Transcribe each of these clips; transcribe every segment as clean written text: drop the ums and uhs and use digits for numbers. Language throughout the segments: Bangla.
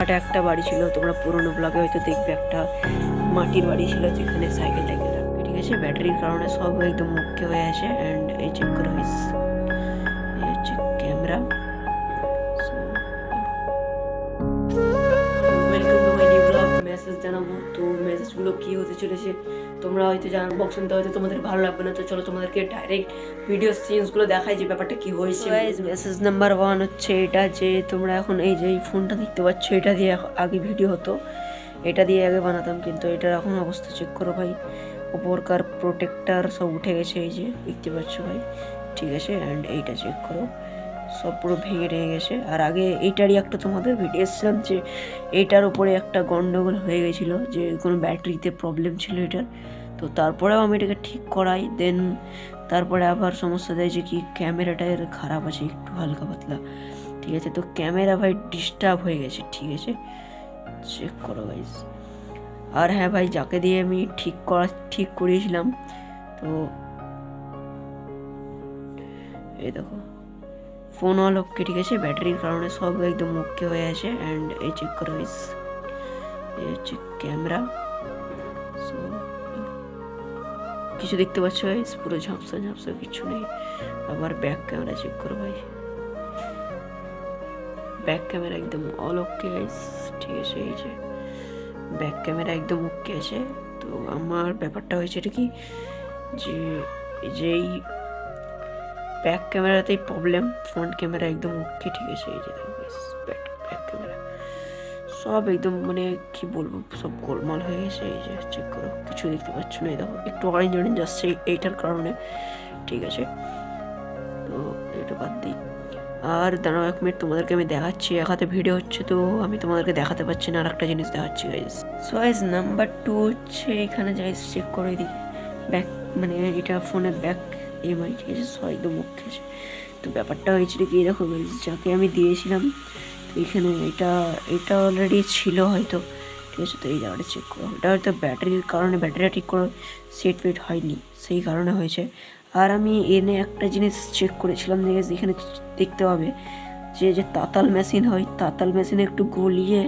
একটা বাড়ি ছিল, তোমরা পুরোনো ব্লগে হয়তো দেখবে, একটা মাটির বাড়ি ছিল যেখানে সাইকেল টাইকেল রাখবে, ঠিক আছে। ব্যাটারির কারণে সব একদম মুখে হয়ে আসে। অ্যান্ড এই চেক করো এই হচ্ছে camera. Welcome to my new blog. Message জানাবো, তো মেসেজগুলো কী হতে চলেছে তোমরা হয়তো আনবক্সিং শুনতে হয়তো তোমাদের ভালো লাগবে না, তো চলো তোমাদেরকে ডাইরেক্ট ভিডিও সিনসগুলো দেখাই যে ব্যাপারটা কী হয়েছে। মেসেজ নাম্বার 1 হচ্ছে এটা, যে তোমরা এখন এই যে এই ফোনটা দেখতে পাচ্ছ, এটা দিয়ে আগে ভিডিও হতো, এটা দিয়ে আগে বানাতাম, কিন্তু এটার এখন অবস্থা চেক করো ভাই। উপরকার প্রোটেক্টার সব উঠে গেছে, এই যে দেখতে পাচ্ছ ভাই, ঠিক আছে। অ্যান্ড এইটা চেক করো, সব পুরো ভেঙে টেঙে গেছে। আর আগে এইটারই একটা তোমাদের ভিডিও এসেছিলাম যে এইটার উপরে একটা গন্ডগোল হয়ে গেছিলো, যে কোনো ব্যাটারিতে প্রবলেম ছিল এটার, তো তারপরেও আমি এটাকে ঠিক করাই। দেন তারপরে আবার সমস্যা দেয় যে কি ক্যামেরাটা এর খারাপ আছে একটু হালকা পাতলা, ঠিক আছে। তো ক্যামেরা ভাই ডিস্টার্ব হয়ে গেছে, ঠিক আছে, চেক করো গাইস। আর হ্যাঁ ভাই, যাকে দিয়ে আমি ঠিক করিয়েছিলাম, তো এই দেখো ফোন অল ওকে, ঠিক আছে। ব্যাটারির কারণে সব একদম ওকে হয়ে আসে। অ্যান্ড এই চেক করো গাইস, এই হচ্ছে ক্যামেরা। সো কিছু দেখতে পাচ্ছ গাইস, পুরো ঝাপসা ঝাপসা কিছু নেই। আবার ব্যাক ক্যামেরা চেক করো ভাই, ব্যাক ক্যামেরা একদম অল ওকে গাইস, ঠিক আছে। এই যে ব্যাক ক্যামেরা একদম ওকে আছে। তো আমার ব্যাপারটা হয়েছে এটা কি, যে এই ব্যাক ক্যামেরাতেই প্রবলেম, ফ্রন্ট ক্যামেরা একদম ওকে, ঠিক আছে। এই যে দেখো ব্যাক ক্যামেরা সব একদম মানে কি বলবো, সব গোলমাল হয়ে গেছে। এই যে চেক করো, কিছু দেখতে পাচ্ছ না, এই দেখো একটু অরেঞ্জ অরেঞ্জ আসছে এইটার কারণে, ঠিক আছে। তো এটা বাদ দিই। আর দাঁড়াও 1 মিনিট, তোমাদেরকে আমি দেখাচ্ছি। এক হাতে ভিডিও হচ্ছে তো আমি তোমাদেরকে দেখাতে পারছি না, আর একটা জিনিস দেখাচ্ছি গাইস। সো গাইস নাম্বার 2 হচ্ছে এখানে যাই চেক করে দিই, ব্যাক মানে এটা ফোনের ব্যাক এমআই, ঠিক আছে, সব একদম মুখ্য আছে। তো ব্যাপারটা হয়েছিল কি, দেখো গাইস, যাকে আমি দিয়েছিলাম এখানে এটা অলরেডি ছিল হয়তো, ঠিক আছে। তো এই জায়গাটা চেক করো, এটা হয়তো ব্যাটারির কারণে, ব্যাটারিটা ঠিক করে সেট ফেট হয়নি, সেই কারণে হয়েছে। আর আমি এনে একটা জিনিস চেক করেছিলাম, এখানে দেখতে হবে যে তাতাল মেশিন হয়, তাতাল মেশিনে একটু গলিয়ে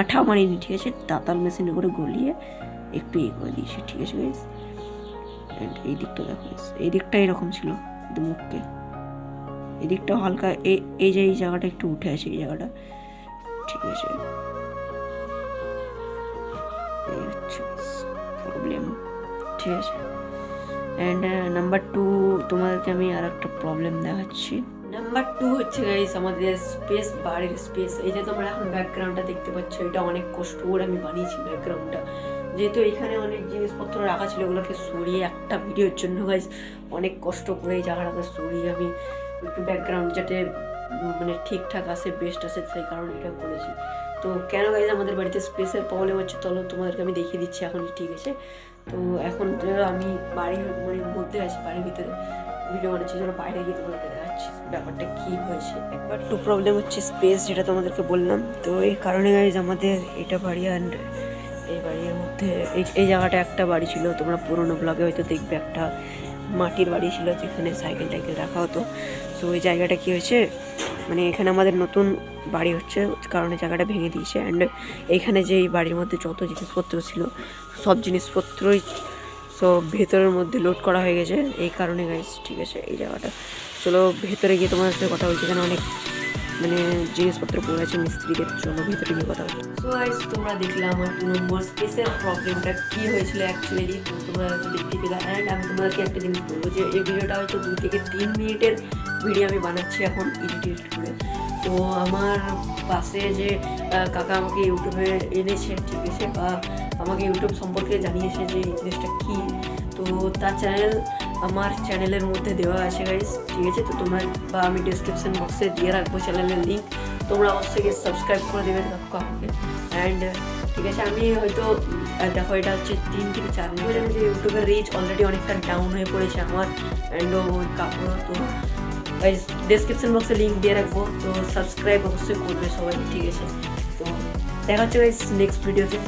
আঠা মারিনি, ঠিক আছে, তাতাল মেশিনে করে গলিয়ে একটু করে দিয়েছি, ঠিক আছে গাইস। অ্যান্ড এই দিকটা দেখো, এই দিকটা এরকম ছিল একদম ওকে, এই দিকটা হালকা এই যে এই জায়গাটা একটু উঠে আছে, এই জায়গাটা, ঠিক আছে। এই হচ্ছে প্রবলেম, ঠিক আছে। অ্যান্ড নাম্বার 2 তোমাদেরকে আমি আর একটা প্রবলেম দেখাচ্ছি। নাম্বার 2 হচ্ছে গাইস আমাদের স্পেস, বাড়ির স্পেস। এই যে তোমরা এখন ব্যাকগ্রাউন্ডটা দেখতে পাচ্ছ, এটা অনেক কষ্ট করে আমি বানিয়েছি ব্যাকগ্রাউন্ডটা, যেহেতু এখানে অনেক জিনিসপত্র রাখা ছিল, ওগুলোকে সরিয়ে একটা ভিডিওর জন্য গাইস অনেক কষ্ট করে এই জায়গাটাকে সরিয়ে আমি একটু ব্যাকগ্রাউন্ড যাতে মানে ঠিকঠাক আসে, বেস্ট আসে, সেই কারণে এটা করেছি। তো কেন গাইস আমাদের বাড়িতে স্পেসের প্রবলেম হচ্ছে, চলো তোমাদেরকে আমি দেখিয়ে দিচ্ছি এখন, ঠিক আছে। তো এখন আমি বাড়ির মানে মধ্যে আছি, বাড়ির ভিতরে ভিডিও বানাচ্ছি, চলো বাইরে গিয়ে তোমাদেরকে দেখাচ্ছি ব্যাপারটা কী হয়েছে। একবার একটু প্রবলেম হচ্ছে স্পেস, যেটা তোমাদেরকে বললাম। তো এই কারণে গাইস আমাদের এটা বাড়ি, অ্যান্ড এই বাড়ির মধ্যে এই জায়গাটা একটা বাড়ি ছিল, তোমরা পুরোনো ব্লগে হয়তো দেখবে, একটা মাটির বাড়ি ছিল যেখানে সাইকেল টাইকেল রাখা হতো। সো ওই জায়গাটা কী হয়েছে, মানে এখানে আমাদের নতুন বাড়ি হচ্ছে, কারণে জায়গাটা ভেঙে দিয়েছে। অ্যান্ড এইখানে যে এই বাড়ির মধ্যে যত জিনিসপত্র ছিল, সব জিনিসপত্রই সব ভেতরের মধ্যে লোড করা হয়ে গেছে, এই কারণে গাইস, ঠিক আছে। এই জায়গাটা চলো ভেতরে গিয়ে তোমাদের সাথে কথা বলছি, এখানে অনেক মানে জিনিসপত্র পড়ে আছে মিস্ত্রিদের, চলো ভেতরে গিয়ে কথা বলছি। সো গাইস তোমরা দেখলে আমার 2 নম্বর স্পেসের প্রবলেমটা কী হয়েছিল অ্যাকচুয়ালি, তোমরা হয়তো দেখতে পেলে। অ্যান্ড আমি তোমাদেরকে একটা জিনিস বলবো, যে এই ভিডিওটা হয়তো 2 থেকে 3 মিনিটের ভিডিও আমি বানাচ্ছি এখন এডিট করে। তো আমার পাশে যে কাকা আমাকে ইউটিউবে এনেছে, ঠিক আছে, বা আমাকে ইউটিউব সম্পর্কে জানিয়েছে যে এই জিনিসটা কী, তো তার চ্যানেল আমার চ্যানেলের মধ্যে দেওয়া আছে গাইস, ঠিক আছে। তো তোমরা বা আমি ডিসক্রিপশন বক্সে দিয়ে রাখবো চ্যানেলের লিঙ্ক, তোমরা অবশ্যই সাবস্ক্রাইব করে দেবেন কাকুকে। অ্যান্ড ঠিক আছে, আমি হয়তো দেখো এটা হচ্ছে 3 থেকে 4 মিনিট, যে ইউটিউবের রিচ অলরেডি অনেকটা ডাউন হয়ে পড়েছে আমার, অ্যান্ড ওই কাকুর। তো গাইস ডিসক্রিপশন বক্সে লিঙ্ক দিয়ে রাখবো, তো সাবস্ক্রাইব অবশ্যই করবে সবাই, ঠিক আছে। তো দেখা হচ্ছে গাইস নেক্সট ভিডিওতে।